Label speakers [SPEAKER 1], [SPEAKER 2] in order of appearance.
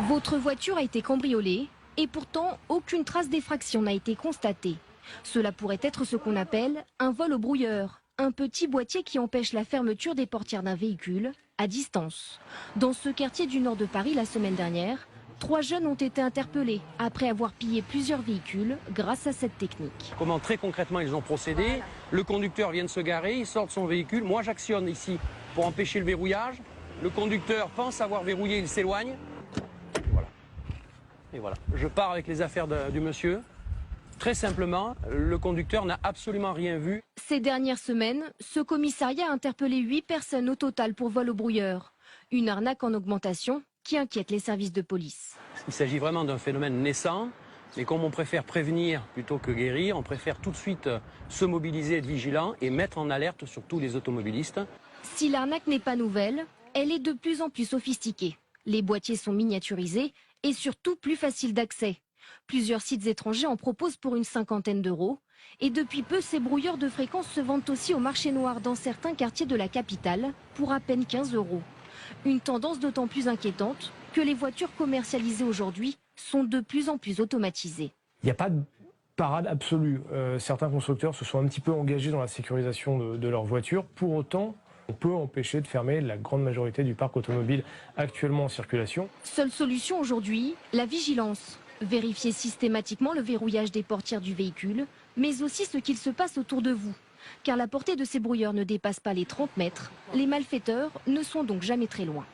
[SPEAKER 1] Votre voiture a été cambriolée et pourtant aucune trace d'effraction n'a été constatée. Cela pourrait être ce qu'on appelle un vol au brouilleur, un petit boîtier qui empêche la fermeture des portières d'un véhicule à distance. Dans ce quartier du nord de Paris la semaine dernière, 3 jeunes ont été interpellés après avoir pillé plusieurs véhicules grâce à cette technique.
[SPEAKER 2] Comment très concrètement ils ont procédé? Le conducteur vient de se garer, il sort de son véhicule. Moi j'actionne ici pour empêcher le verrouillage. Le conducteur pense avoir verrouillé, il s'éloigne. Voilà. Et voilà. Je pars avec les affaires du monsieur. Très simplement, le conducteur n'a absolument rien vu.
[SPEAKER 1] Ces dernières semaines, ce commissariat a interpellé 8 personnes au total pour vol au brouilleur. Une arnaque en augmentation qui inquiète les services de police.
[SPEAKER 2] Il s'agit vraiment d'un phénomène naissant, mais comme on préfère prévenir plutôt que guérir, on préfère tout de suite se mobiliser, être vigilant et mettre en alerte surtout les automobilistes.
[SPEAKER 1] Si l'arnaque n'est pas nouvelle, elle est de plus en plus sophistiquée. Les boîtiers sont miniaturisés et surtout plus faciles d'accès. Plusieurs sites étrangers en proposent pour une 50aine d'euros. Et depuis peu, ces brouilleurs de fréquence se vendent aussi au marché noir dans certains quartiers de la capitale pour à peine 15 euros. Une tendance d'autant plus inquiétante que les voitures commercialisées aujourd'hui sont de plus en plus automatisées.
[SPEAKER 3] Il n'y a pas de parade absolue. Certains constructeurs se sont un petit peu engagés dans la sécurisation de leurs voitures. Pour autant, on peut empêcher de fermer la grande majorité du parc automobile actuellement en circulation.
[SPEAKER 1] Seule solution aujourd'hui, la vigilance. Vérifiez systématiquement le verrouillage des portières du véhicule, mais aussi ce qu'il se passe autour de vous. Car la portée de ces brouilleurs ne dépasse pas les 30 mètres. Les malfaiteurs ne sont donc jamais très loin.